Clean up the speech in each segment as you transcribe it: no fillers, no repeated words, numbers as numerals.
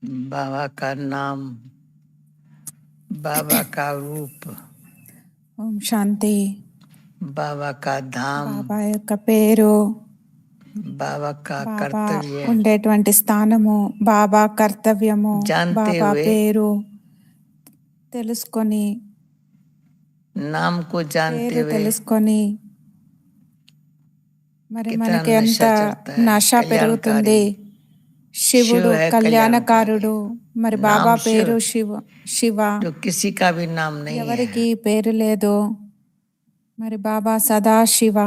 बाबा का नाम, बाबा का रूप, ఓం శాంతి. बाबा का धाम, బాబా యొక్క పేరు, बाबा का బాబా कर्तव्य ఉండేటువంటి స్థానము, బాబా కర్తవ్యము, जानते బాబా हुए, పేరు తెలుసుకొని, नाम को जानते పేరు हुए తెలుసుకొని మరి कितना మనకి ఎంత नशा चढ़ता है। నశ कल्याणकारी పెరుగుతుంది. शिव శివుడు है, कल्याणकारी కళ్యాణకారుడు, మరి బాబా नाम शिव, పేరు శివ. जो किसी का भी नाम नहीं है। ఎవరికి పేరు లేదు, మరి బాబా సదా శివ.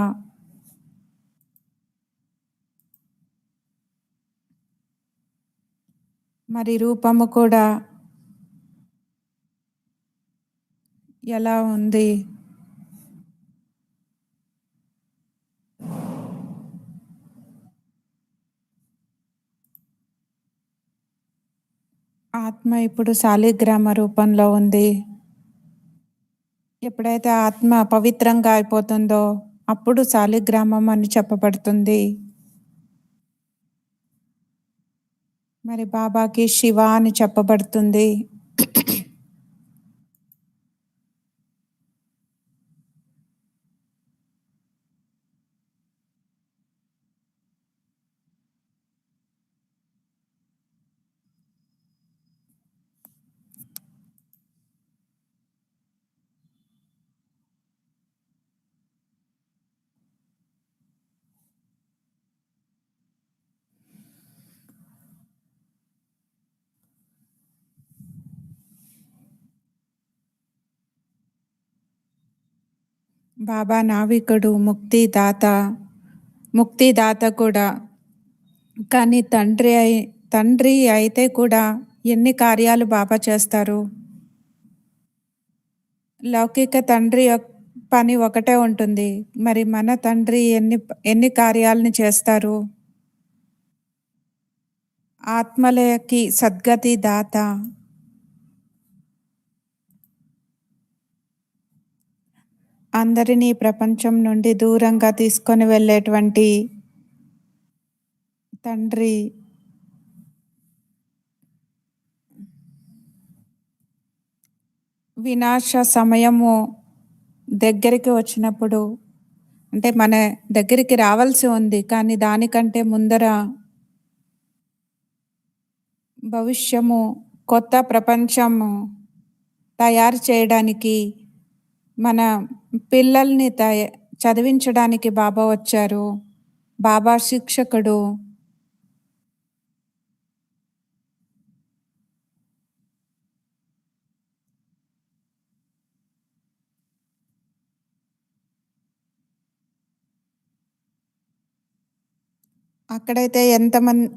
మరి రూపము కూడా ఎలా ఉంది, ఆత్మ ఇప్పుడు శాలిగ్రామ రూపంలో ఉంది. ఎప్పుడైతే ఆత్మ పవిత్రంగా అయిపోతుందో అప్పుడు శాలిగ్రామం అని చెప్పబడుతుంది. మరి బాబాకి శివ అని చెప్పబడుతుంది. బాబా నావికుడు, ముక్తిదాత కూడా. కానీ తండ్రి అయితే కూడా ఎన్ని కార్యాలు బాబా చేస్తారు. లౌకిక తండ్రి పని ఒకటే ఉంటుంది, మరి మన తండ్రి ఎన్ని కార్యాలను చేస్తారు. ఆత్మలకి సద్గతి దాత, అందరినీ ప్రపంచం నుండి దూరంగా తీసుకొని వెళ్ళేటువంటి తండ్రి. వినాశ సమయము దగ్గరికి వచ్చినప్పుడు, అంటే మన దగ్గరికి రావాల్సి ఉంది, కానీ దానికంటే ముందర భవిష్యము కొత్త ప్రపంచము తయారు చేయడానికి, మన పిల్లల్ని చదివించడానికి బాబా వచ్చారు. బాబా శిక్షకుడు. అక్కడైతే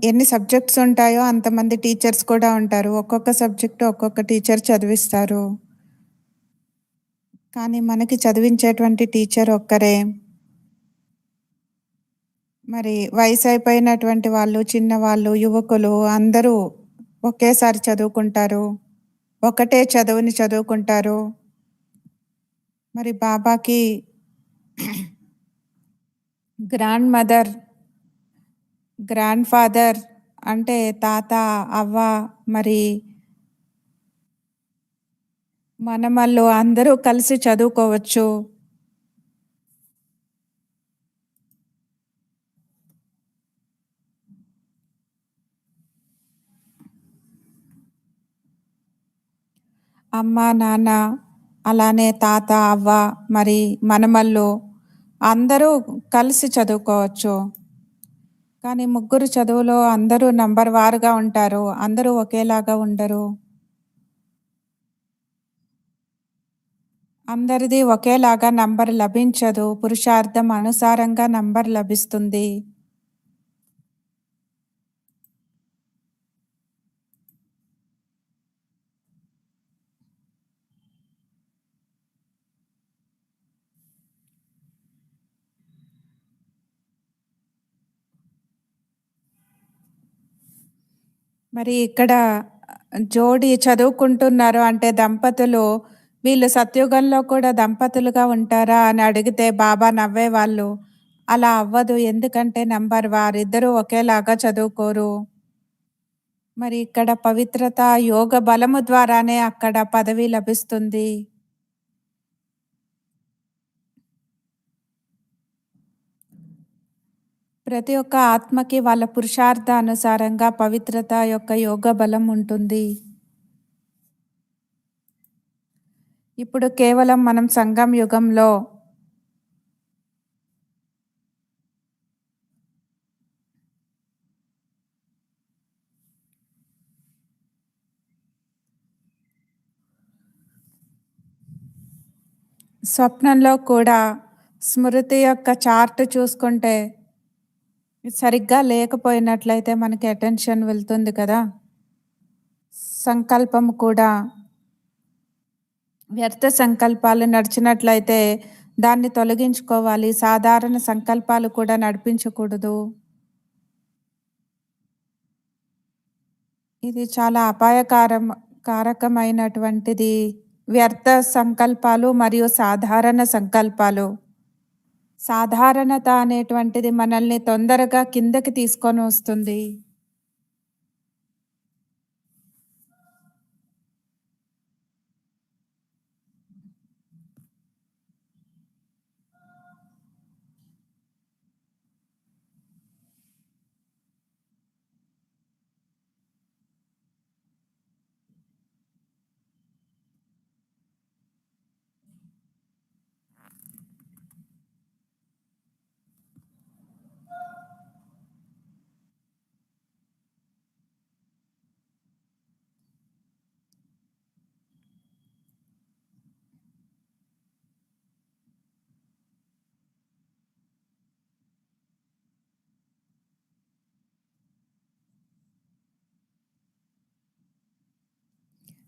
ఎన్ని సబ్జెక్ట్స్ ఉంటాయో అంతమంది టీచర్స్ కూడా ఉంటారు. ఒక్కొక్క సబ్జెక్టు ఒక్కొక్క టీచర్ చదివిస్తారు. కానీ మనకి చదివించేటువంటి టీచర్ ఒక్కరే. మరి వయసు అయిపోయినటువంటి వాళ్ళు, చిన్నవాళ్ళు, యువకులు అందరూ ఒకేసారి చదువుకుంటారు, ఒకటే చదువుని చదువుకుంటారు. మరి బాబాకి గ్రాండ్ మదర్, గ్రాండ్ ఫాదర్ అంటే తాత, అవ్వ, మరి మనమల్లు అందరూ కలిసి చదువుకోవచ్చు. అమ్మ, నాన్న, అలానే తాత, అవ్వ, మరి మనమల్లు అందరూ కలిసి చదువుకోవచ్చు. కానీ ముగ్గురు చదువులో అందరూ నంబర్ వారుగా ఉంటారు, అందరూ ఒకేలాగా ఉండరు. అందరిది ఒకేలాగా నంబర్ లభించదు, పురుషార్థం అనుసారంగా నంబర్ లభిస్తుంది. మరి ఇక్కడ జోడి చదువుకుంటున్నారు అంటే దంపతులు, వీళ్ళు సత్యుగంలో కూడా దంపతులుగా ఉంటారా అని అడిగితే బాబా నవ్వేవాళ్ళు. అలా అవ్వదు, ఎందుకంటే నంబర్ వారిద్దరూ ఒకేలాగా చదువుకోరు. మరి ఇక్కడ పవిత్రత యోగ బలము ద్వారానే అక్కడ పదవి లభిస్తుంది. ప్రతి ఒక్క ఆత్మకి వాళ్ళ పురుషార్థానుసారంగా పవిత్రత యొక్క యోగ బలం ఉంటుంది. ఇప్పుడు కేవలం మనం సంగం యుగంలో స్వప్నంలో కూడా స్మృతి యొక్క చార్ట్ చూసుకుంటే సరిగ్గా లేకపోయినట్లయితే మనకి అటెన్షన్ వెళ్తుంది కదా. సంకల్పం కూడా వ్యర్థ సంకల్పాలు నడిచినట్లయితే దాన్ని తొలగించుకోవాలి. సాధారణ సంకల్పాలు కూడా నడిపించకూడదు. ఇది చాలా కారకమైనటువంటిది. వ్యర్థ సంకల్పాలు మరియు సాధారణ సంకల్పాలు. సాధారణత అనేటువంటిది మనల్ని తొందరగా కిందకి తీసుకొని వస్తుంది.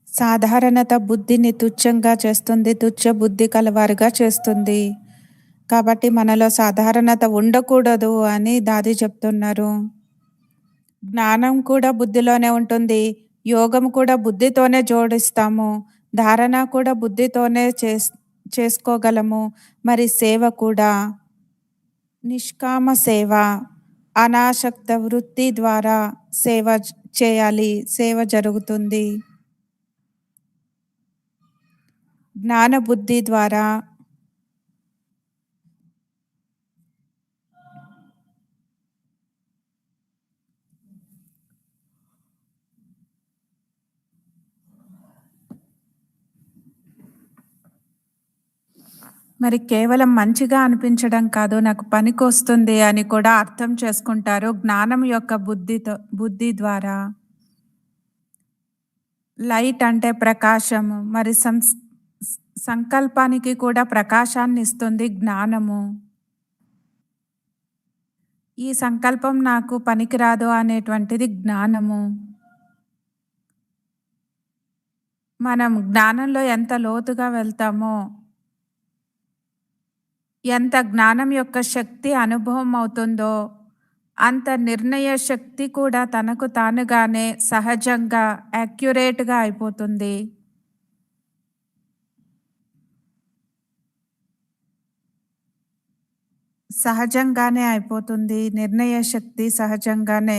సాధారణత బుద్ధిని తుచ్చంగా చేస్తుంది. తుచ్చ బుద్ధి కలవారుగా చేస్తుంది. కాబట్టి మనలో సాధారణత ఉండకూడదు అని దాది చెప్తున్నారు. జ్ఞానం కూడా బుద్ధిలోనే ఉంటుంది. యోగం కూడా బుద్ధితోనే జోడిస్తాము. ధారణ కూడా బుద్ధితోనే చేసుకోగలము. మరి సేవ కూడా నిష్కామ సేవ, అనాసక్త వృత్తి ద్వారా సేవ చేయాలి. సేవ జరుగుతుంది. జ్ఞాన బుద్ధి ద్వారా మరి కేవలం మంచిగా అనిపించడం కాదు, నాకు పనికొస్తుంది అని కూడా అర్థం చేసుకుంటారు జ్ఞానం యొక్క బుద్ధి ద్వారా. లైట్ అంటే ప్రకాశము. మరి సంకల్పానికి కూడా ప్రకాశాన్ని ఇస్తుంది జ్ఞానము. ఈ సంకల్పం నాకు పనికిరాదు అనేటువంటిది జ్ఞానము. మనం జ్ఞానంలో ఎంత లోతుగా వెళ్తామో, ఎంత జ్ఞానం యొక్క శక్తి అనుభవం అవుతుందో, అంత నిర్ణయ శక్తి కూడా తనకు తానుగానే సహజంగా యాక్యురేట్గా అయిపోతుంది. సహజంగానే అయిపోతుంది. నిర్ణయ శక్తి సహజంగానే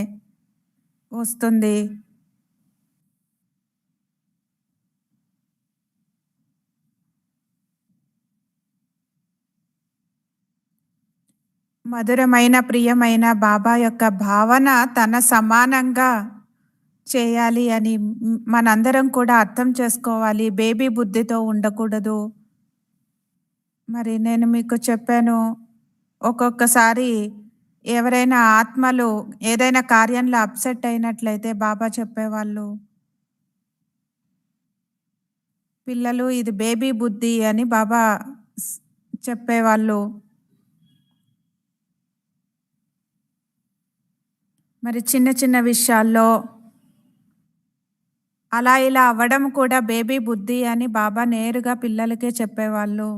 వస్తుంది. మధురమైన ప్రియమైన బాబా యొక్క భావన తన సమానంగా చేయాలి అని మనందరం కూడా అర్థం చేసుకోవాలి. బేబీ బుద్ధితో ఉండకూడదు. మరి నేను మీకు చెప్పాను, ఒక్కొక్కసారి ఎవరైనా ఆత్మలు ఏదైనా కార్యంలో అప్సెట్ అయినట్లయితే బాబా చెప్పేవాళ్ళు, పిల్లలు ఇది బేబీ బుద్ధి అని బాబా చెప్పేవాళ్ళు. మరి చిన్న చిన్న విషయాల్లో అలా ఇలా అవ్వడం కూడా బేబీ బుద్ధి అని బాబా నేరుగా పిల్లలకే చెప్పేవాళ్ళు.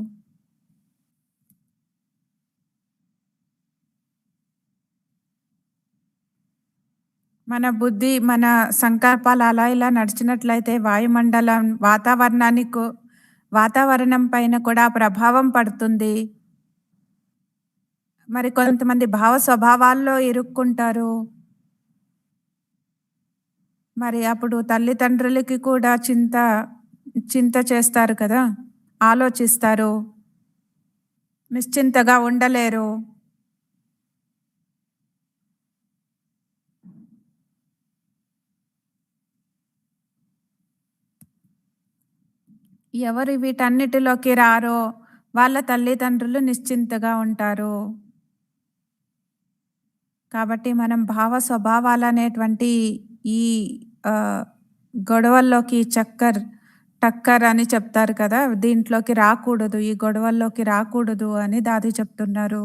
మన బుద్ధి మన సంకల్పాలు అలా ఇలా నడిచినట్లయితే వాయుమండలం వాతావరణం పైన కూడా ప్రభావం పడుతుంది. మరి కొంతమంది భావ స్వభావాల్లో ఇరుక్కుంటారు. మరి అప్పుడు తల్లిదండ్రులకి కూడా చింత చేస్తారు కదా! ఆలోచిస్తారు. నిశ్చింతగా ఉండలేరు. ఎవరు వీటన్నిటిలోకి రారో వాళ్ళ తల్లిదండ్రులు నిశ్చింతగా ఉంటారు. కాబట్టి మనం భావ స్వభావాలనేటువంటి ఈ ఆహ్, గొడవల్లోకి టక్కర్ అని చెప్తారు కదా! దీంట్లోకి రాకూడదు. ఈ గొడవల్లోకి రాకూడదు అని దాది చెప్తున్నారు.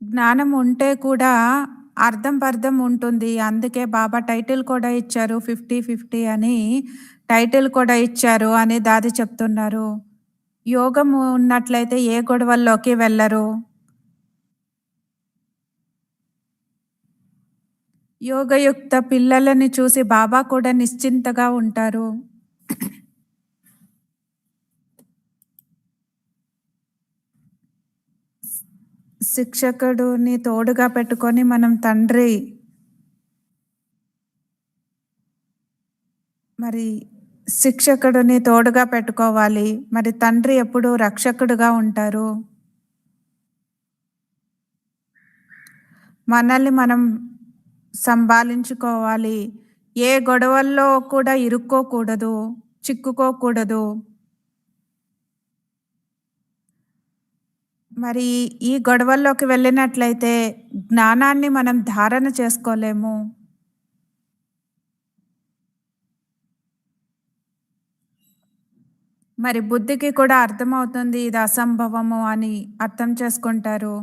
జ్ఞానం ఉంటే కూడా అర్థం పర్థం ఉంటుంది. అందుకే బాబా టైటిల్ కూడా ఇచ్చారు. 50, 50 అని టైటిల్ కూడా ఇచ్చారు అని దాది చెప్తున్నారు. యోగం ఉన్నట్లయితే ఏ గొడవల్లోకి వెళ్ళరు. యోగయుక్త పిల్లలని చూసి బాబా కూడా నిశ్చింతగా ఉంటారు. శిక్షకుడుని తోడుగా పెట్టుకొని మనం మరి శిక్షకుడిని తోడుగా పెట్టుకోవాలి. మరి తండ్రి ఎప్పుడూ రక్షకుడుగా ఉంటారు. మనల్ని మనం సంభాళించుకోవాలి. ఏ గొడవల్లో కూడా ఇరుక్కోకూడదు, చిక్కుకోకూడదు. మరి ఈ గొడవల్లోకి వెళ్ళినట్లయితే జ్ఞానాన్ని మనం ధారణ చేసుకోలేము. మరి బుద్ధికి కూడా అర్థమవుతుంది ఇది అసంభవము అని అర్థం చేసుకుంటారు.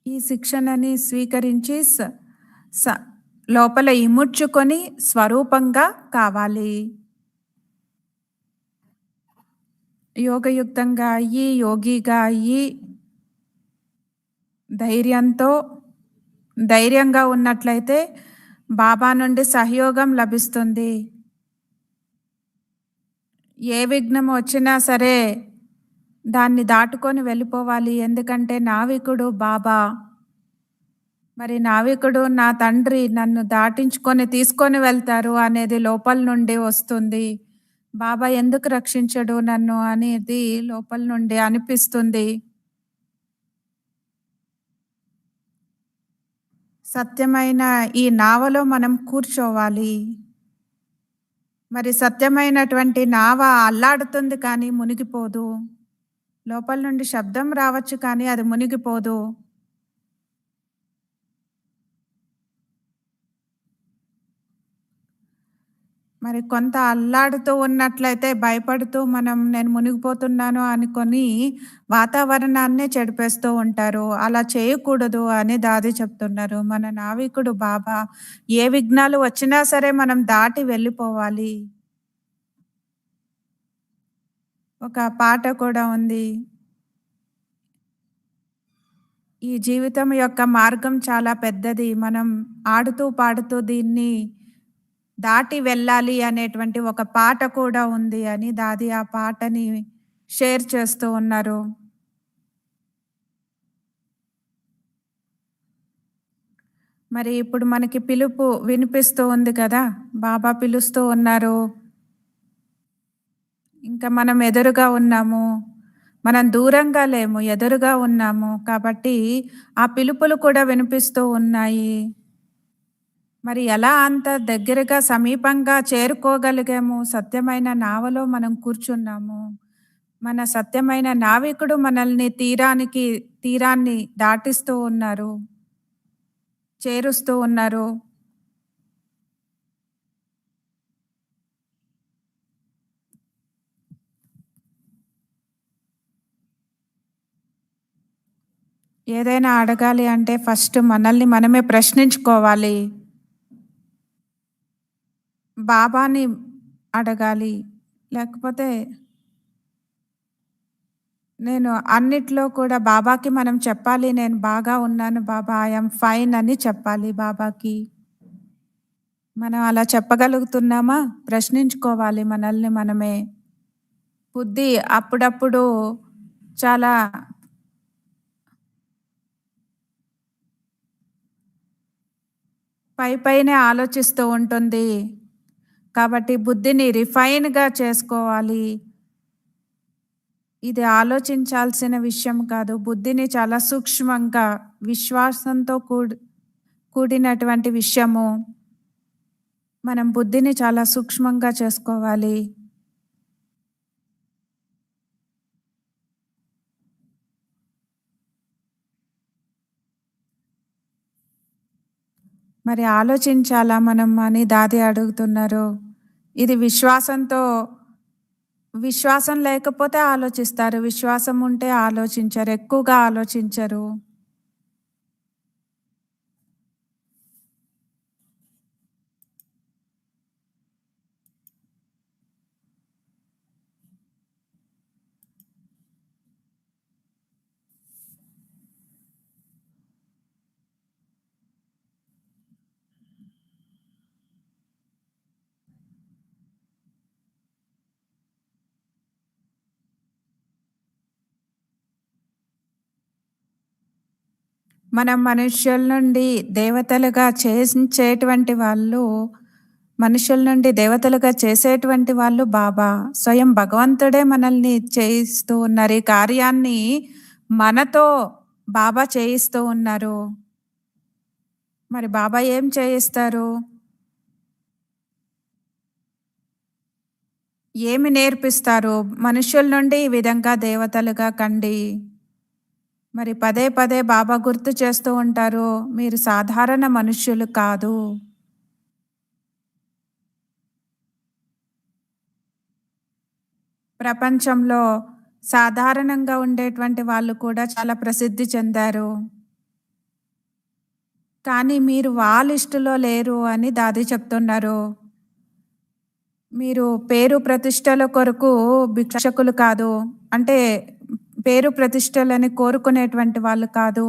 ఈ శిక్షణని స్వీకరించి స లోపల ఇముడ్చుకొని స్వరూపంగా కావాలి. యోగయుక్తంగా అయ్యి, యోగిగా అయ్యి, ధైర్యంగా ఉన్నట్లయితే బాబా నుండి సహయోగం లభిస్తుంది. ఏ విఘ్నం వచ్చినా సరే దాన్ని దాటుకొని వెళ్ళిపోవాలి. ఎందుకంటే నావికుడు బాబా. మరి నావికుడు నా తండ్రి నన్ను దాటించుకొని తీసుకొని వెళ్తారు అనేది లోపల నుండి వస్తుంది. బాబా ఎందుకు రక్షించడు నన్ను అనేది లోపల నుండి అనిపిస్తుంది. సత్యమైన ఈ నావలో మనం కూర్చోవాలి. మరి సత్యమైనటువంటి నావ అల్లాడుతుంది కానీ మునిగిపోదు. లోపల నుండి శబ్దం రావచ్చు కానీ అది మునిగిపోదు. మరి కొంత అల్లాడుతూ ఉన్నట్లయితే భయపడుతూ నేను మునిగిపోతున్నాను అనుకొని వాతావరణాన్నే చెడిపేస్తూ ఉంటారు. అలా చేయకూడదు అని దాది చెప్తున్నారు. మన నావికుడు బాబా. ఏ విఘ్నాలు వచ్చినా సరే మనం దాటి వెళ్ళిపోవాలి. ఒక పాట కూడా ఉంది. ఈ జీవితం యొక్క మార్గం చాలా పెద్దది. మనం ఆడుతూ పాడుతూ దీన్ని దాటి వెళ్ళాలి అనేటువంటి ఒక పాట కూడా ఉంది అని దాది ఆ పాటని షేర్ చేస్తూ ఉన్నారు. మరి ఇప్పుడు మనకి పిలుపు వినిపిస్తూ ఉంది కదా! బాబా పిలుస్తూ ఉన్నారు. ఇంకా మనం ఎదురుగా ఉన్నాము. మనం దూరంగా లేము, ఎదురుగా ఉన్నాము. కాబట్టి ఆ పిలుపులు కూడా వినిపిస్తూ ఉన్నాయి. మరి ఎలా అంత దగ్గరగా సమీపంగా చేరుకోగలిగాము? సత్యమైన నావలో మనం కూర్చున్నాము. మన సత్యమైన నావికుడు మనల్ని తీరాన్ని దాటిస్తూ ఉన్నారు. చేరుస్తూ ఉన్నారు. ఏదైనా అడగాలి అంటే ఫస్ట్ మనల్ని మనమే ప్రశ్నించుకోవాలి. బాబాని అడగాలి. లేకపోతే నేను అన్నిట్లో కూడా బాబాకి మనం చెప్పాలి, నేను బాగా ఉన్నాను బాబా, ఐ యామ్ ఫైన్ అని చెప్పాలి బాబాకి. మనం అలా చెప్పగలుగుతున్నామా? ప్రశ్నించుకోవాలి మనల్ని మనమే. బుద్ధి అప్పుడప్పుడు చాలా పైపైనే ఆలోచిస్తూ ఉంటుంది. కాబట్టి బుద్ధిని రిఫైన్‌గా చేసుకోవాలి. ఇది ఆలోచించాల్సిన విషయం కాదు. బుద్ధిని చాలా సూక్ష్మంగా, విశ్వాసంతో కూడినటువంటి విషయము. మనం బుద్ధిని చాలా సూక్ష్మంగా చేసుకోవాలి. మరి ఆలోచించాలా మనం అని దాది అడుగుతున్నారు. ఇది విశ్వాసం లేకపోతే ఆలోచిస్తారు. విశ్వాసం ఉంటే ఆలోచించరు. ఎక్కువగా ఆలోచించరు. మనం మనుష్యుల నుండి దేవతలుగా చేసేటువంటి వాళ్ళు, మనుషుల నుండి దేవతలుగా చేసేటువంటి వాళ్ళు బాబా. స్వయం భగవంతుడే మనల్ని చేయిస్తూ ఉన్నారు. ఈ కార్యాన్ని మనతో బాబా చేయిస్తూ ఉన్నారు. మరి బాబా ఏం చేయిస్తారు? ఏమి నేర్పిస్తారు? మనుష్యుల నుండి ఈ విధంగా దేవతలుగా కండి. మరి పదే పదే బాబా గుర్తు చేస్తూ ఉంటారు. మీరు సాధారణ మనుష్యులు కాదు. ప్రపంచంలో సాధారణంగా ఉండేటువంటి వాళ్ళు కూడా చాలా ప్రసిద్ధి చెందారు. కానీ మీరు వాళ్ళ లిస్టులో లేరు అని దాది చెప్తున్నారు. మీరు పేరు ప్రతిష్టల కొరకు భిక్షకులు కాదు. అంటే పేరు ప్రతిష్టలని కోరుకునేటువంటి వాళ్ళు కాదు.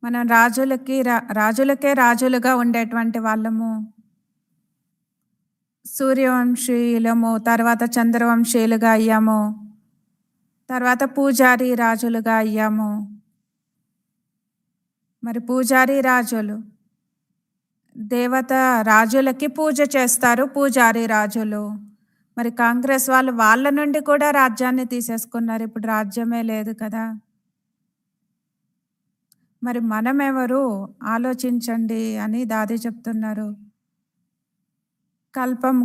మనం రాజులకే రాజులుగా ఉండేటువంటి వాళ్ళము. సూర్యవంశీయులము, తర్వాత చంద్రవంశీయులుగా అయ్యాము. తర్వాత పూజారి రాజులుగా అయ్యాము. మరి పూజారి రాజులు దేవత రాజులకి పూజ చేస్తారు పూజారి రాజులు. మరి కాంగ్రెస్ వాళ్ళు వాళ్ళ నుండి కూడా రాజ్యాన్ని తీసేసుకున్నారు. ఇప్పుడు రాజ్యమే లేదు కదా! మరి మనమెవరు ఆలోచించండి అని దాది చెప్తున్నారు. కల్పం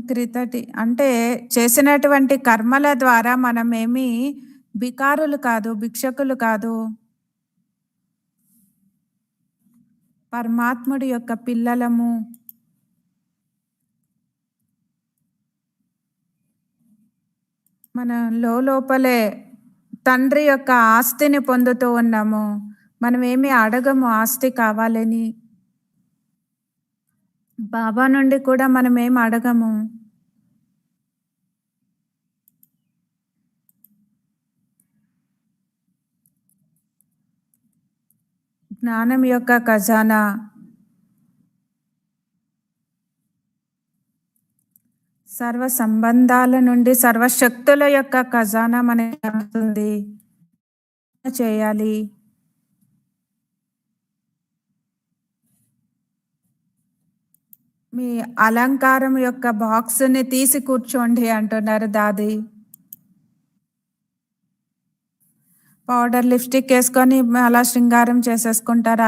క్రితటి అంటే చేసినటువంటి కర్మల ద్వారా మనమేమి బికారులు కాదు, భిక్షకులు కాదు. పరమాత్ముడి యొక్క పిల్లలము. మన లోపలే తండ్రి యొక్క ఆస్తిని పొందుతూ ఉన్నాము. మనమేమి అడగము ఆస్తి కావాలని. బాబా నుండి కూడా మనమేం అడగము. జ్ఞానం యొక్క ఖజానా, సర్వ సంబంధాల నుండి సర్వశక్తుల యొక్క ఖజానా మనకి అందుతుంది. చేయాలి. మీ అలంకారం యొక్క బాక్స్‌ని తీసి కూర్చోండి అంటున్నారు దాది. పౌడర్, లిప్‌స్టిక్ ఏసుకొని అలా శృంగారం చేసేసుకుంటారు.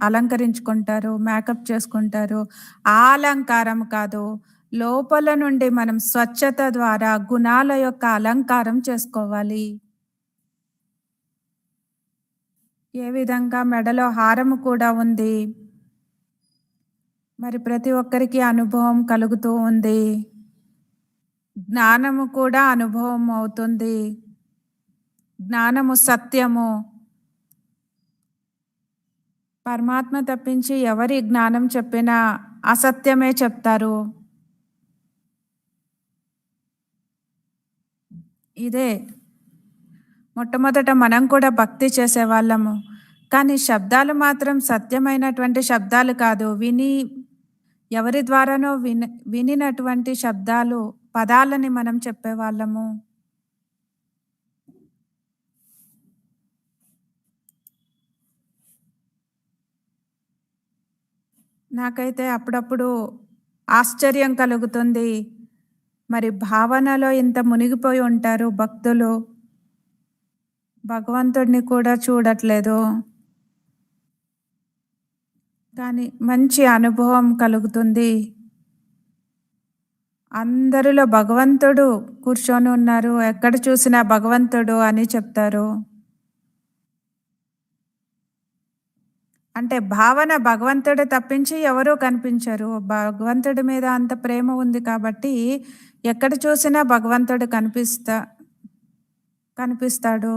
అలంకరించుకుంటారు. మేకప్ చేసుకుంటారు. ఆ అలంకారం కాదు. లోపల నుండి మనం స్వచ్ఛత ద్వారా గుణాల యొక్క అలంకారం చేసుకోవాలి. ఏ విధంగా మెడలో హారము కూడా ఉంది. మరి ప్రతి ఒక్కరికి అనుభవం కలుగుతూ ఉంది. జ్ఞానము కూడా అనుభవం అవుతుంది. జ్ఞానము సత్యము. పరమాత్మ తప్పించి ఎవరి జ్ఞానం చెప్పినా అసత్యమే చెప్తారు. ఇదే మొట్టమొదట మనం కూడా భక్తి చేసేవాళ్ళము. కానీ శబ్దాలు మాత్రం సత్యమైనటువంటి శబ్దాలు కాదు. ఎవరి ద్వారానో వినినటువంటి శబ్దాలు, పదాలని మనం చెప్పేవాళ్ళము. నాకైతే అప్పుడప్పుడు ఆశ్చర్యం కలుగుతుంది. మరి భావనలో ఇంత మునిగిపోయి ఉంటారు భక్తులు. భగవంతుడిని కూడా చూడట్లేదు. కానీ మంచి అనుభవం కలుగుతుంది. అందరిలో భగవంతుడు కూర్చొని ఉన్నారు. ఎక్కడ చూసినా భగవంతుడు అని చెప్తారు. అంటే భావన భగవంతుడు తప్పించి ఎవరూ కనిపించరు. భగవంతుడి మీద అంత ప్రేమ ఉంది కాబట్టి ఎక్కడ చూసినా భగవంతుడు కనిపిస్తాడు.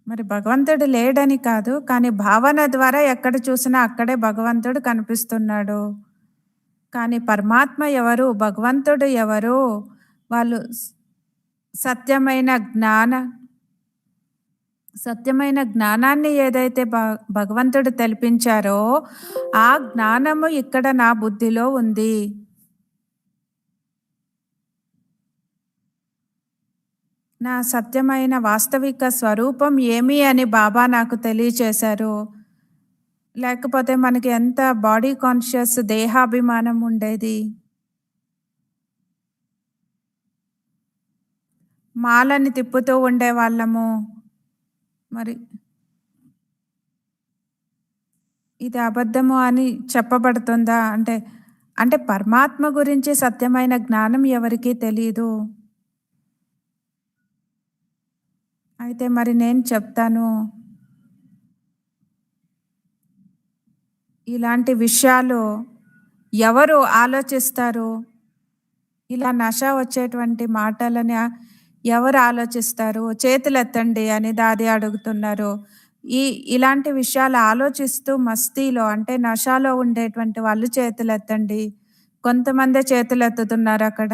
మరి భగవంతుడు లేడని కాదు, కానీ భావన ద్వారా ఎక్కడ చూసినా అక్కడే భగవంతుడు కనిపిస్తున్నాడు. కానీ పరమాత్మ ఎవరు, భగవంతుడు ఎవరు? వాళ్ళు సత్యమైన జ్ఞానాన్ని ఏదైతే భగవంతుడు తెలిపించారో ఆ జ్ఞానము ఇక్కడ నా బుద్ధిలో ఉంది. నా సత్యమైన వాస్తవిక స్వరూపం ఏమి అని బాబా నాకు తెలియచేశారు. లేకపోతే మనకి ఎంత బాడీ కాన్షియస్, దేహాభిమానం ఉండేది. మాలని తిప్పుతూ ఉండేవాళ్ళము. మరి ఇది అబద్ధము అని చెప్పబడుతుందా? అంటే పరమాత్మ గురించి సత్యమైన జ్ఞానం ఎవరికీ తెలీదు. అయితే మరి నేను చెప్తాను, ఇలాంటి విషయాలు ఎవరు ఆలోచిస్తారు? ఇలా నష వచ్చేటువంటి మాటలని ఎవరు ఆలోచిస్తారు? చేతులెత్తండి అని దాది అడుగుతున్నారు. ఇలాంటి విషయాలు ఆలోచిస్తూ మస్తీలో అంటే నషాలో ఉండేటువంటి వాళ్ళు చేతులెత్తండి. కొంతమందే చేతులెత్తుతున్నారు అక్కడ.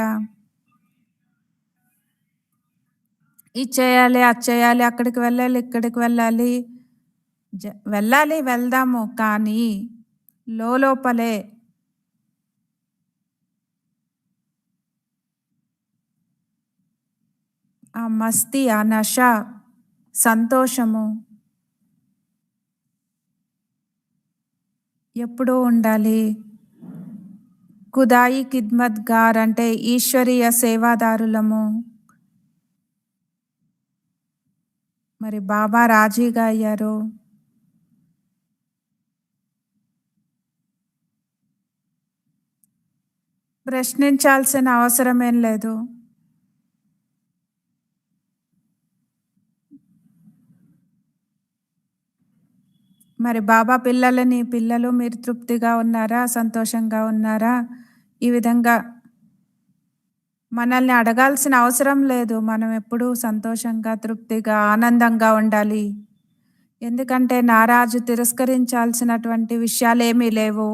ఇది చేయాలి, అది చేయాలి, అక్కడికి వెళ్ళాలి, ఇక్కడికి వెళ్ళాలి. వెళ్దాము, కానీ లోపలే ఆ మస్తీ, ఆ నష, సంతోషము ఎప్పుడూ ఉండాలి. ఖుదాయి ఖిద్మత్గార్ అంటే ఈశ్వరీయ సేవాదారులము. మరి బాబా రాజీగా అయ్యారు. ప్రశ్నించాల్సిన అవసరమేం లేదు. మరి బాబా పిల్లలు మీరు తృప్తిగా ఉన్నారా, సంతోషంగా ఉన్నారా? ఈ విధంగా మనల్ని అడగాల్సిన అవసరం లేదు. మనం ఎప్పుడూ సంతోషంగా, తృప్తిగా, ఆనందంగా ఉండాలి. ఎందుకంటే నారాజు తిరస్కరించాల్సినటువంటి విషయాలేమీ లేవు.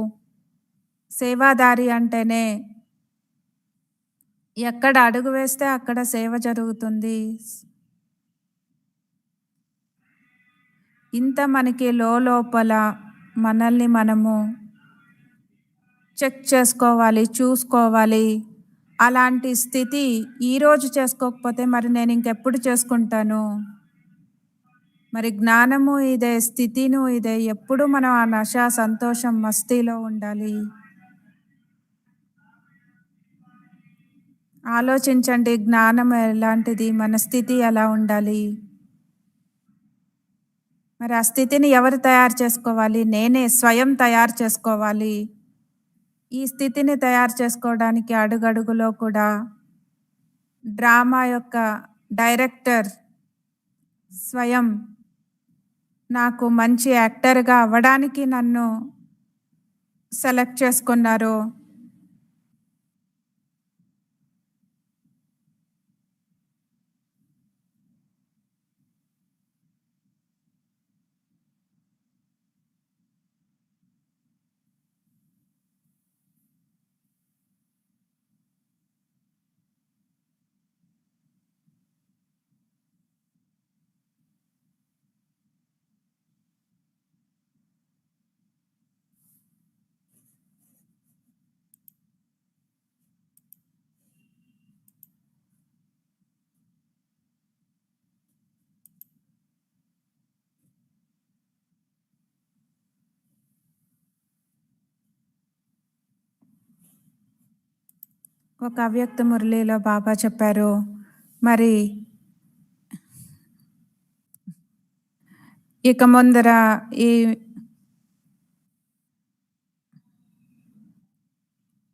సేవాదారి అంటేనే ఎక్కడ అడుగు వేస్తే అక్కడ సేవ జరుగుతుంది. ఇంత మనకి లోపల మనల్ని మనము చెక్ చేసుకోవాలి, చూసుకోవాలి. అలాంటి స్థితి ఈరోజు చేసుకోకపోతే మరి నేను ఇంకెప్పుడు చేసుకుంటాను? మరి జ్ఞానము ఇదే, స్థితిను ఇదే. ఎప్పుడు మనం ఆ నష, సంతోషం, మస్తీలో ఉండాలి. ఆలోచించండి, జ్ఞానం ఎలాంటిది, మన స్థితి ఎలా ఉండాలి? మరి ఆ స్థితిని ఎవరు తయారు చేసుకోవాలి? నేనే స్వయం తయారు చేసుకోవాలి. ఈ స్థితిని తయారు చేసుకోవడానికి అడుగడుగులో కూడా డ్రామా యొక్క డైరెక్టర్ స్వయం నాకు మంచి యాక్టర్గా అవ్వడానికి నన్ను సెలెక్ట్ చేసుకున్నారు. ఒక అవ్యక్త మురళిలో బాబా చెప్పారు, మరి ఇక ముందర ఈ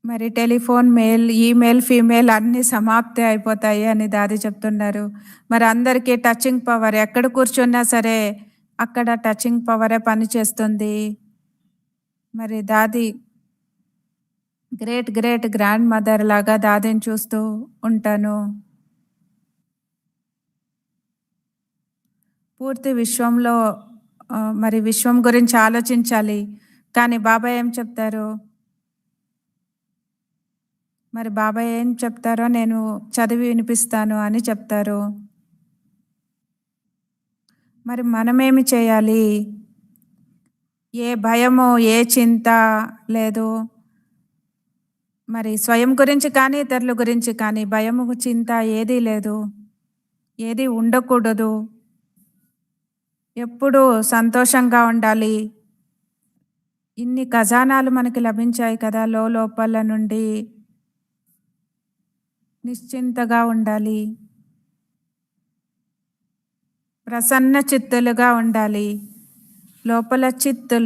మరి టెలిఫోన్, మెయిల్, ఈమెయిల్, ఫీమెయిల్ అన్నీ సమాప్తి అయిపోతాయి అని దాది చెప్తున్నారు. మరి అందరికీ టచింగ్ పవర్ ఎక్కడ కూర్చున్నా సరే అక్కడ టచింగ్ పవరే పనిచేస్తుంది. మరి దాది గ్రేట్ గ్రేట్ గ్రాండ్ మదర్ లాగా దాదిని చూస్తూ ఉంటాను. పూర్తి విశ్వంలో మరి విశ్వం గురించి ఆలోచించాలి. కానీ బాబా ఏం చెప్తారు? మరి బాబా ఏం చెప్తారో నేను చదివి వినిపిస్తాను అని చెప్తారు. మరి మనమేమి చేయాలి? ఏ భయమో, ఏ చింత లేదు. మరి స్వయం గురించి కానీ, ఇతరుల గురించి కానీ భయము, చింత ఏదీ లేదు. ఏది ఉండకూడదు. ఎప్పుడూ సంతోషంగా ఉండాలి. ఇన్ని ఖజానాలు మనకి లభించాయి కదా, లోపల నుండి నిశ్చింతగా ఉండాలి. ప్రసన్న చిత్తులుగా ఉండాలి.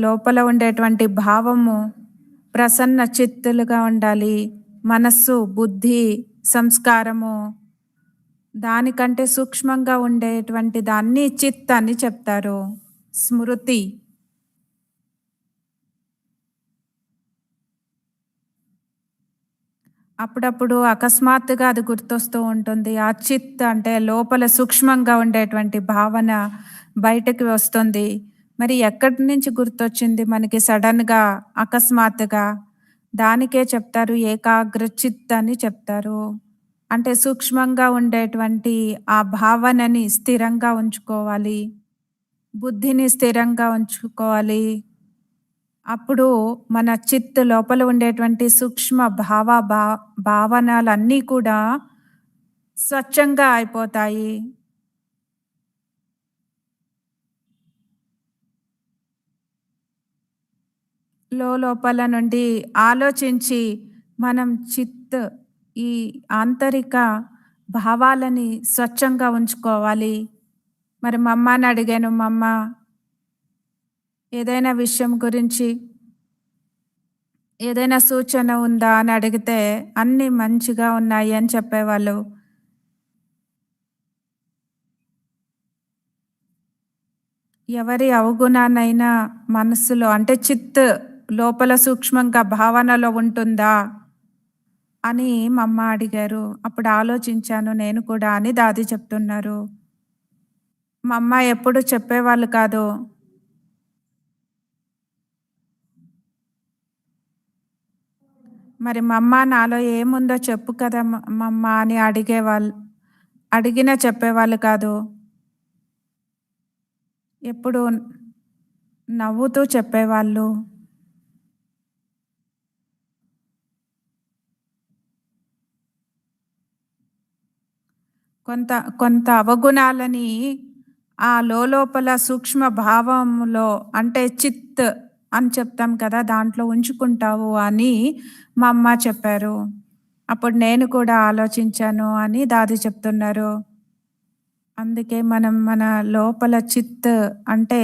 లోపల ఉండేటువంటి భావము ప్రసన్న చిత్తులుగా ఉండాలి. మనస్సు, బుద్ధి, సంస్కారము దానికంటే సూక్ష్మంగా ఉండేటువంటి దాన్ని చిత్ అని చెప్తారు. స్మృతి. అప్పుడప్పుడు అకస్మాత్తుగా అది గుర్తొస్తూ ఉంటుంది. ఆ చిత్ అంటే లోపల సూక్ష్మంగా ఉండేటువంటి భావన బయటకు వస్తుంది. మరి ఎక్కడి నుంచి గుర్తొచ్చింది మనకి సడన్గా, అకస్మాత్తుగా? దానికే చెప్తారు ఏకాగ్ర చిత్ అని చెప్తారు. అంటే సూక్ష్మంగా ఉండేటువంటి ఆ భావనని స్థిరంగా ఉంచుకోవాలి. బుద్ధిని స్థిరంగా ఉంచుకోవాలి. అప్పుడు మన చిత్ లోపల ఉండేటువంటి సూక్ష్మ భావనలన్నీ కూడా స్వచ్ఛంగా అయిపోతాయి. లోపల నుండి ఆలోచించి మనం చిత్ ఈ ఆంతరిక భావాలని స్వచ్ఛంగా ఉంచుకోవాలి. మరి మా అమ్మని అడిగాను, మా అమ్మ ఏదైనా విషయం గురించి ఏదైనా సూచన ఉందా అని అడిగితే అన్నీ మంచిగా ఉన్నాయి అని చెప్పేవాళ్ళు. ఎవరి అవగుణానైనా మనస్సులో అంటే చిత్ లోపల సూక్ష్మంగా భావనలో ఉంటుందా అని మా అమ్మ అడిగారు. అప్పుడు ఆలోచించాను నేను కూడా అని దాది చెప్తున్నారు. మా అమ్మ ఎప్పుడు చెప్పేవాళ్ళు కాదు. మరి మా అమ్మ నాలో ఏముందో చెప్పు కదా మా అమ్మ అని అడిగినా చెప్పేవాళ్ళు కాదు. ఎప్పుడు నవ్వుతూ చెప్పేవాళ్ళు. కొంత అవగుణాలని ఆ లోపల సూక్ష్మ భావంలో అంటే చిత్ అని చెప్తాం కదా, దాంట్లో ఉంచుకుంటావు అని మా అమ్మ చెప్పారు. అప్పుడు నేను కూడా ఆలోచించాను అని దాది చెప్తున్నారు. అందుకే మనం మన లోపల చిత్ అంటే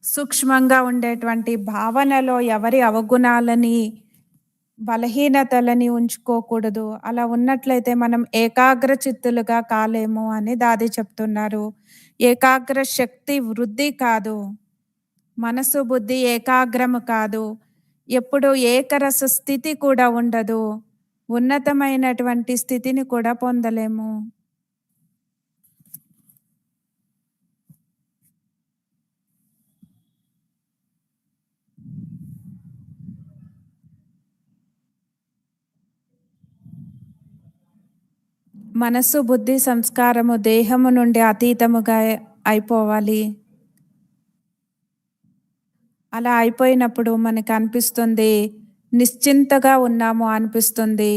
సూక్ష్మంగా ఉండేటువంటి భావనలో ఎవరి అవగుణాలని, బలహీనతలని ఉంచుకోకూడదు. అలా ఉన్నట్లయితే మనం ఏకాగ్ర చిత్తులుగా కాలేము అని దాది చెప్తున్నారు. ఏకాగ్ర శక్తి వృద్ధి కాదు. మనసు, బుద్ధి ఏకాగ్రము కాదు. ఎప్పుడు ఏకరస స్థితి కూడా ఉండదు. ఉన్నతమైనటువంటి స్థితిని కూడా పొందలేము. మనస్సు, బుద్ధి, సంస్కారము దేహము నుండి అతీతముగా అయిపోవాలి. అలా అయిపోయినప్పుడు మనకు అనిపిస్తుంది నిశ్చింతగా ఉన్నాము అనిపిస్తుంది.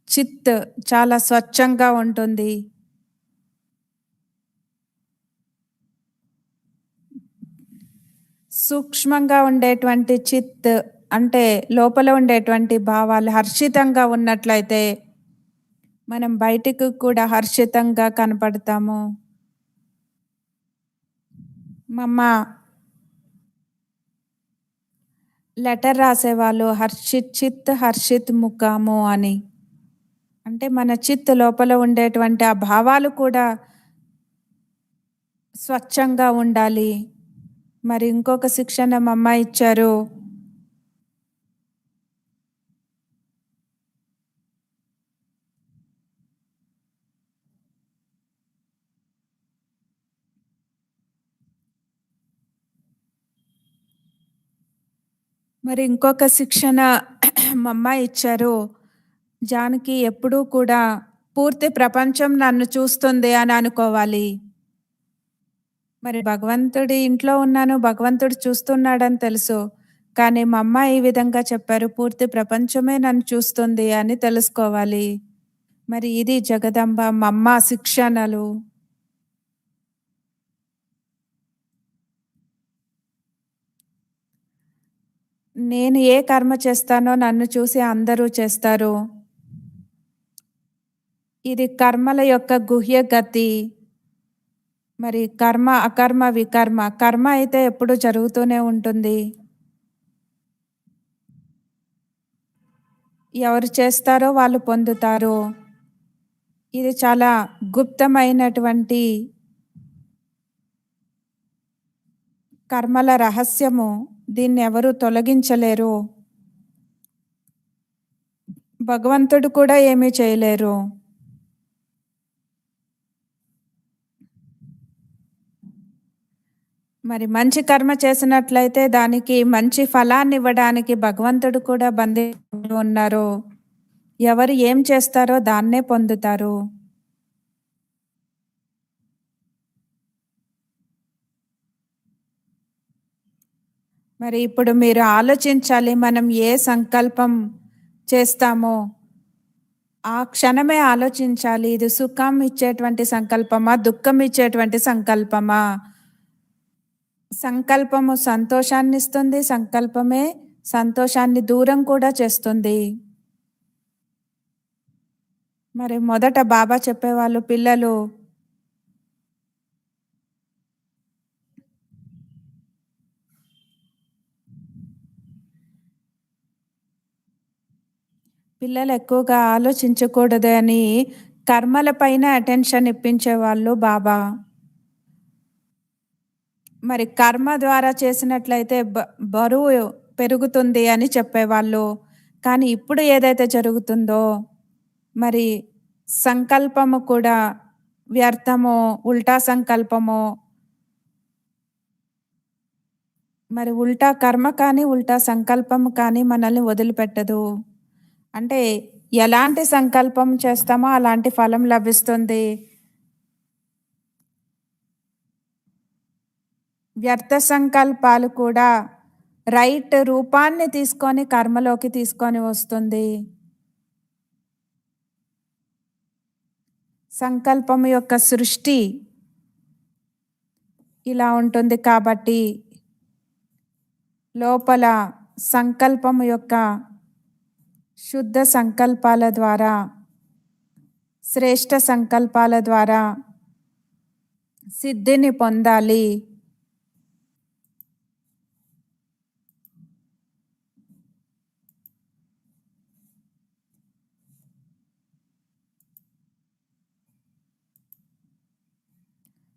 చిత్ చాలా స్వచ్ఛంగా ఉంటుంది. సూక్ష్మంగా ఉండేటువంటి చిత్ అంటే లోపల ఉండేటువంటి భావాలు హర్షితంగా ఉన్నట్లయితే మనం బయటికి కూడా హర్షితంగా కనపడతాము. మా అమ్మ లెటర్ రాసేవాళ్ళు హర్షిత్ చిత్ హర్షిత్ ముఖము అని. అంటే మన చిత్ లోపల ఉండేటువంటి ఆ భావాలు కూడా స్వచ్ఛంగా ఉండాలి. మరి ఇంకొక శిక్షణ మా అమ్మ ఇచ్చారు. మరి ఇంకొక శిక్షణ మా అమ్మ ఇచ్చారు. జానకి ఎప్పుడూ కూడా పూర్తి ప్రపంచం నన్ను చూస్తుంది అని అనుకోవాలి. మరి భగవంతుడి ఇంట్లో ఉన్నాను, భగవంతుడు చూస్తున్నాడని తెలుసు. కానీ మా అమ్మ ఈ విధంగా చెప్పారు, పూర్తి ప్రపంచమే నన్ను చూస్తుంది అని తెలుసుకోవాలి. మరి ఇది జగదంబ మా అమ్మ శిక్షణలు. నేను ఏ కర్మ చేస్తానో నన్ను చూసి అందరూ చేస్తారు. ఇది కర్మల యొక్క గుహ్య గతి. మరి కర్మ, అకర్మ, వికర్మ. కర్మ అయితే ఎప్పుడు జరుగుతూనే ఉంటుంది. ఎవరు చేస్తారో వాళ్ళు పొందుతారు. ఇది చాలా గుప్తమైనటువంటి కర్మల రహస్యము. దీన్ని ఎవరు తొలగించలేరు. భగవంతుడు కూడా ఏమీ చేయలేరు. మరి మంచి కర్మ చేసినట్లయితే దానికి మంచి ఫలాన్ని ఇవ్వడానికి భగవంతుడు కూడా బంధించి ఉన్నారు. ఎవరు ఏం చేస్తారో దాన్నే పొందుతారు. మరి ఇప్పుడు మీరు ఆలోచించాలి, మనం ఏ సంకల్పం చేస్తామో ఆ క్షణమే ఆలోచించాలి. ఇది సుఖం ఇచ్చేటువంటి సంకల్పమా, దుఃఖం ఇచ్చేటువంటి సంకల్పమా? సంకల్పము సంతోషాన్ని ఇస్తుంది, సంకల్పమే సంతోషాన్ని దూరం కూడా చేస్తుంది. మరి మొదట బాబా చెప్పేవాళ్ళు, పిల్లలు ఎక్కువగా ఆలోచించకూడదు అని కర్మల పైన అటెన్షన్ ఇప్పించేవాళ్ళు బాబా. మరి కర్మ ద్వారా చేసినట్లయితే బరువు పెరుగుతుంది అని చెప్పేవాళ్ళు. కానీ ఇప్పుడు ఏదైతే జరుగుతుందో మరి సంకల్పము కూడా వ్యర్థమో, ఉల్టా సంకల్పమో, మరి ఉల్టా కర్మ కానీ ఉల్టా సంకల్పం కానీ మనల్ని వదిలిపెట్టదు. అంటే ఎలాంటి సంకల్పం చేస్తామో అలాంటి ఫలం లభిస్తుంది. వ్యర్థ సంకల్పాలు కూడా రైట్ రూపాన్ని తీసుకొని కర్మలోకి తీసుకొని వస్తుంది. సంకల్పం యొక్క సృష్టి ఇలా ఉంటుంది కాబట్టి లోపల సంకల్పం యొక్క శుద్ధ సంకల్పాల ద్వారా, శ్రేష్ఠ సంకల్పాల ద్వారా సిద్ధిని పొందాలి.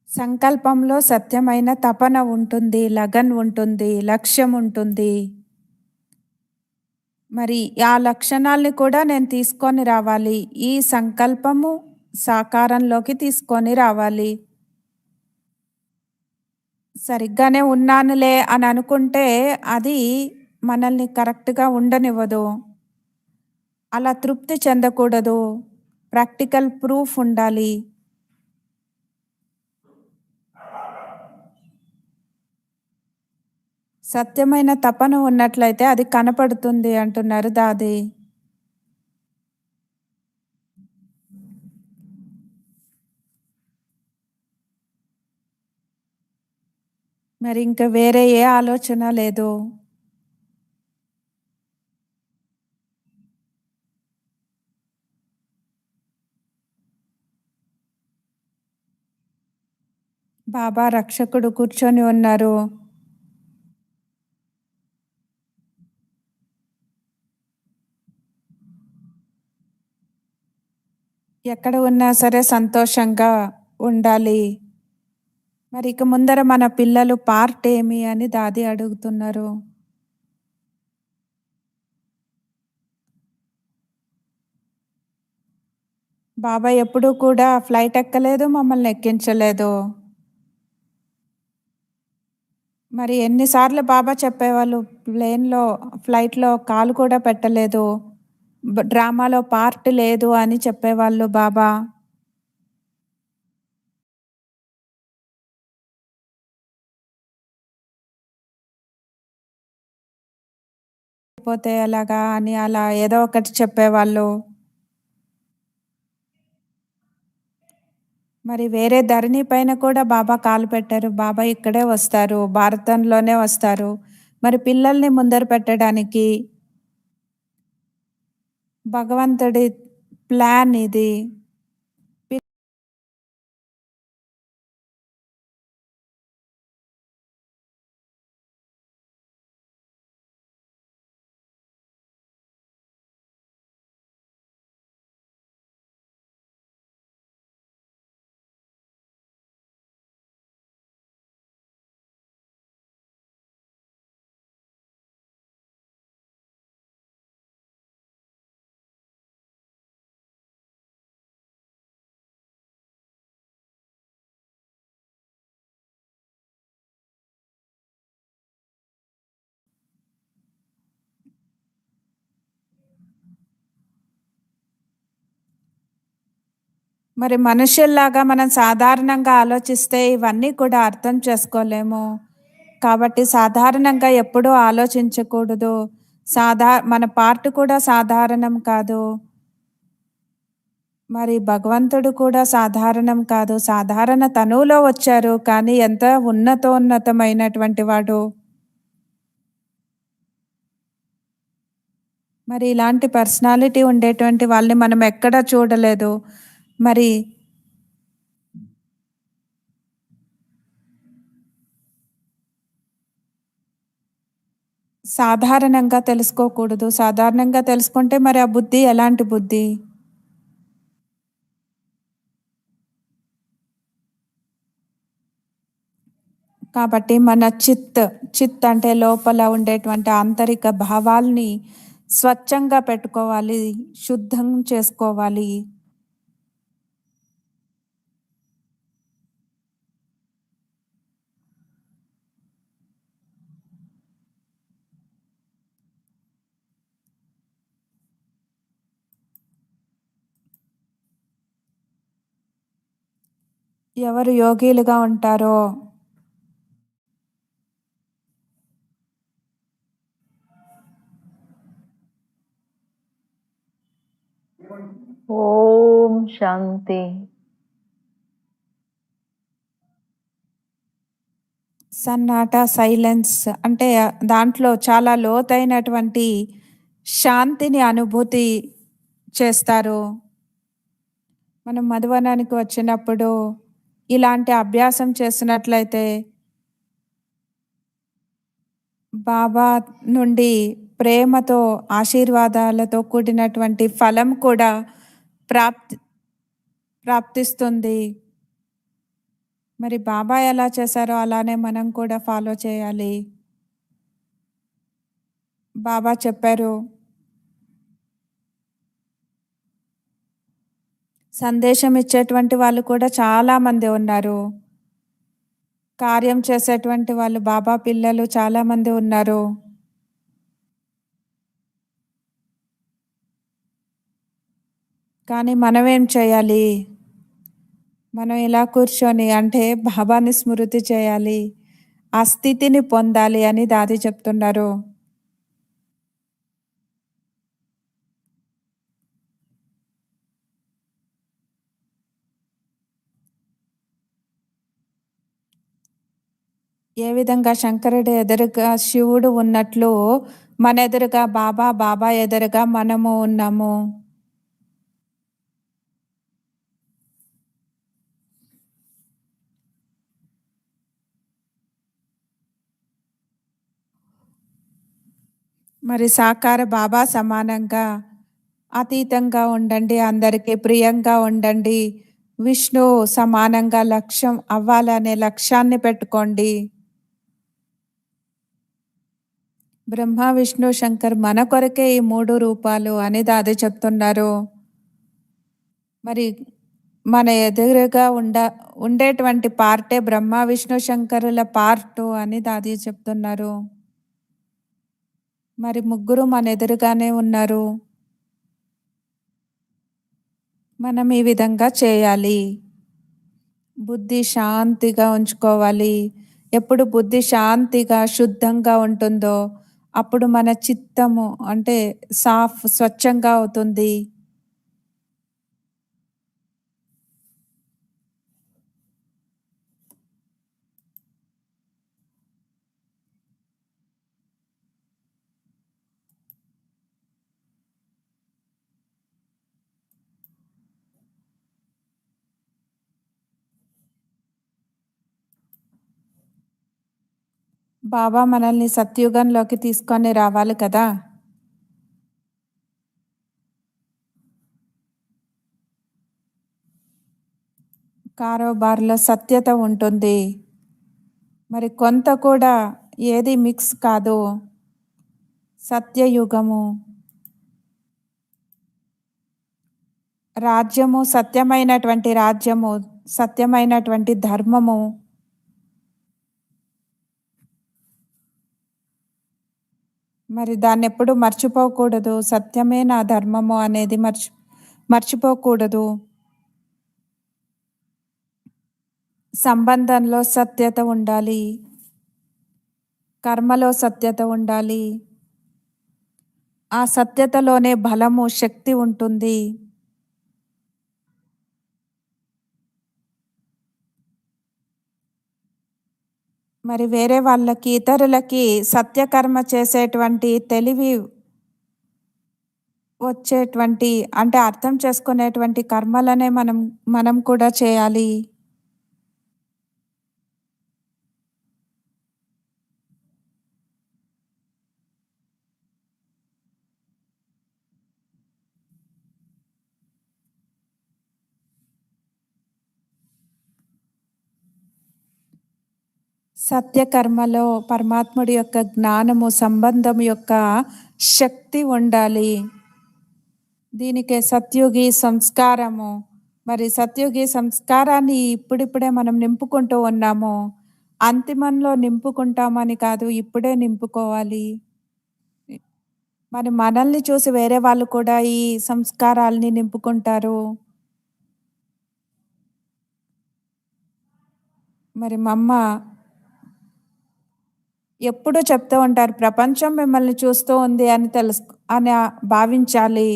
సంకల్పంలో సత్యమైన తపన ఉంటుంది, లగన్ ఉంటుంది, లక్ష్యం ఉంటుంది. మరి ఆ లక్షణాల్ని కూడా నేను తీసుకొని రావాలి. ఈ సంకల్పము సాకారంలోకి తీసుకొని రావాలి. సరిగ్గానే ఉన్నానులే అని అనుకుంటే అది మనల్ని కరెక్ట్గా ఉండనివ్వదు. అలా తృప్తి చెందకూడదు. ప్రాక్టికల్ ప్రూఫ్ ఉండాలి. సత్యమైన తపన ఉన్నట్లయితే అది కనపడుతుంది అంటున్నారు దాది. మరి ఇంకా వేరే ఏ ఆలోచన లేదు. బాబా రక్షకుడు కూర్చొని ఉన్నారు. ఎక్కడ ఉన్నా సరే సంతోషంగా ఉండాలి. మరి ఇక ముందర మన పిల్లలు పార్ట్ ఏమి అని దాది అడుగుతున్నారు. బాబా ఎప్పుడూ కూడా ఫ్లైట్ ఎక్కలేదు, మమ్మల్ని ఎక్కించలేదు. మరి ఎన్నిసార్లు బాబా చెప్పేవాళ్ళు, ప్లేన్‌లో, ఫ్లైట్‌లో కాలు కూడా పెట్టలేదు. డ్రామాలో పార్ట్ లేదు అని చెప్పేవాళ్ళు బాబా. పోతే ఎలాగా అని అలా ఏదో ఒకటి చెప్పేవాళ్ళు. మరి వేరే ధరణి పైన కూడా బాబా కాలు పెట్టారు. బాబా ఇక్కడే వస్తారు, భారతంలోనే వస్తారు. మరి పిల్లల్ని ముందర పెట్టడానికి భగవంతుడి ప్లాన్ ఇది. పి మరి మనుషుల్లాగా మనం సాధారణంగా ఆలోచిస్తే ఇవన్నీ కూడా అర్థం చేసుకోలేము. కాబట్టి సాధారణంగా ఎప్పుడూ ఆలోచించకూడదు. మన పార్ట్ కూడా సాధారణం కాదు. మరి భగవంతుడు కూడా సాధారణం కాదు. సాధారణ తనువులో వచ్చారు. కానీ ఎంత ఉన్నతోన్నతమైనటువంటి వాడు. మరి ఇలాంటి పర్సనాలిటీ ఉండేటువంటి వాళ్ళని మనం ఎక్కడా చూడలేదు. మరి సాధారణంగా తెలుసుకోకూడదు. సాధారణంగా తెలుసుకుంటే మరి ఆ బుద్ధి ఎలాంటి బుద్ధి? కాబట్టి మన చిత్ అంటే లోపల ఉండేటువంటి ఆంతరిక భావాల్ని స్వచ్ఛంగా పెట్టుకోవాలి, శుద్ధం చేసుకోవాలి. ఎవరు యోగిలుగా ఉంటారో ఓం శాంతి. సన్నాట, సైలెన్స్ అంటే దాంట్లో చాలా లోతైనటువంటి శాంతిని అనుభూతి చేస్తారు. మనం మధువనానికి వచ్చినప్పుడు ఇలాంటి అభ్యాసం చేసినట్లయితే బాబా నుండి ప్రేమతో, ఆశీర్వాదాలతో కూడినటువంటి ఫలం కూడా ప్రాప్తి ప్రాప్తిస్తుంది. మరి బాబా ఎలా చేశారో అలానే మనం కూడా ఫాలో చేయాలి. బాబా చెప్పారు, సందేశం ఇచ్చేటువంటి వాళ్ళు కూడా చాలా మంది ఉన్నారు. కార్యం చేసేటువంటి వాళ్ళు బాబా పిల్లలు చాలా మంది ఉన్నారు. కానీ మనమేం చేయాలి? మనం ఇలా కూర్చొని అంటే బాబాని స్మృతి చేయాలి, ఆ స్థితిని పొందాలి అని దాది చెప్తున్నారు. ఏ విధంగా శంకరుడు ఎదురుగా శివుడు ఉన్నట్లు మన ఎదురుగా బాబా, బాబా ఎదురుగా మనము ఉన్నాము. మరి సాకార బాబా సమానంగా అతీతంగా ఉండండి, అందరికీ ప్రియంగా ఉండండి. విష్ణు సమానంగా లక్ష్యం అవ్వాలనే లక్ష్యాన్ని పెట్టుకోండి. బ్రహ్మ విష్ణు శంకర్ మన కొరకే ఈ 3 రూపాలు అని దాది చెప్తున్నారు. మరి మన ఎదురుగా ఉండేటువంటి పార్టే బ్రహ్మ విష్ణు శంకరుల పార్టు అని దాది చెప్తున్నారు. మరి ముగ్గురు మన ఎదురుగానే ఉన్నారు. మనం ఈ విధంగా చేయాలి. బుద్ధి శాంతిగా ఉంచుకోవాలి. ఎప్పుడు బుద్ధి శాంతిగా శుద్ధంగా ఉంటుందో అప్పుడు మన చిత్తము అంటే స్వచ్ఛంగా అవుతుంది. బాబా మనల్ని సత్యుగంలోకి తీసుకొని రావాలి కదా. కారోబార్లో సత్యత ఉంటుంది. మరి కొంత కూడా ఏది మిక్స్ కాదు. సత్యయుగము, రాజ్యము, సత్యమైనటువంటి రాజ్యము, సత్యమైనటువంటి ధర్మము. మరి దాన్ని ఎప్పుడు మర్చిపోకూడదు. సత్యమే నా ధర్మము అనేది మర్చిపోకూడదు. సంబంధంలో సత్యత ఉండాలి, కర్మలో సత్యత ఉండాలి. ఆ సత్యతలోనే బలము, శక్తి ఉంటుంది. మరి వేరే వాళ్ళకి, ఇతరులకి సత్యకర్మ చేసేటువంటి తెలివి వచ్చేటువంటి అంటే అర్థం చేసుకునేటువంటి కర్మలనే మనం కూడా చేయాలి. సత్యకర్మలో పరమాత్ముడి యొక్క జ్ఞానము, సంబంధం యొక్క శక్తి ఉండాలి. దీనికే సత్యుగి సంస్కారము. మరి సత్యుగి సంస్కారాన్ని ఇప్పుడిప్పుడే మనం నింపుకుంటూ ఉన్నాము. అంతిమంలో నింపుకుంటామని కాదు, ఇప్పుడే నింపుకోవాలి. మరి మనల్ని చూసి వేరే వాళ్ళు కూడా ఈ సంస్కారాల్ని నింపుకుంటారు. మరి మమ్మ ఎప్పుడూ చెప్తూ ఉంటారు, ప్రపంచం మిమ్మల్ని చూస్తూ ఉంది అని భావించాలి.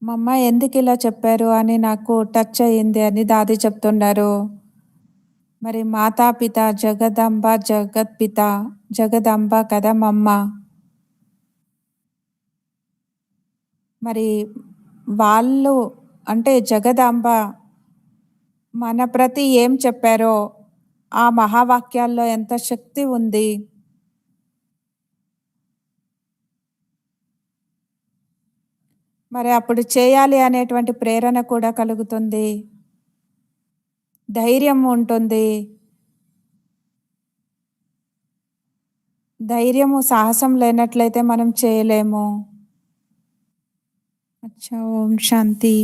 మమ్మ ఎందుకు ఇలా చెప్పారు అని నాకు టచ్ అయ్యింది అని దాది చెప్తున్నారు. మరి మాతాపిత జగదంబ జగత్పిత, జగదంబ కదా మమ్మ. మరి వాళ్ళు అంటే జగదాంబ మన ప్రతి ఏం చెప్పారో ఆ మహావాక్యాల్లో ఎంత శక్తి ఉంది. మరి అప్పుడు చేయాలి అనేటువంటి ప్రేరణ కూడా కలుగుతుంది, ధైర్యం ఉంటుంది. ధైర్యము, సాహసం లేనట్లయితే మనం చేయలేము. అచ్చా, ఓం శాంతి.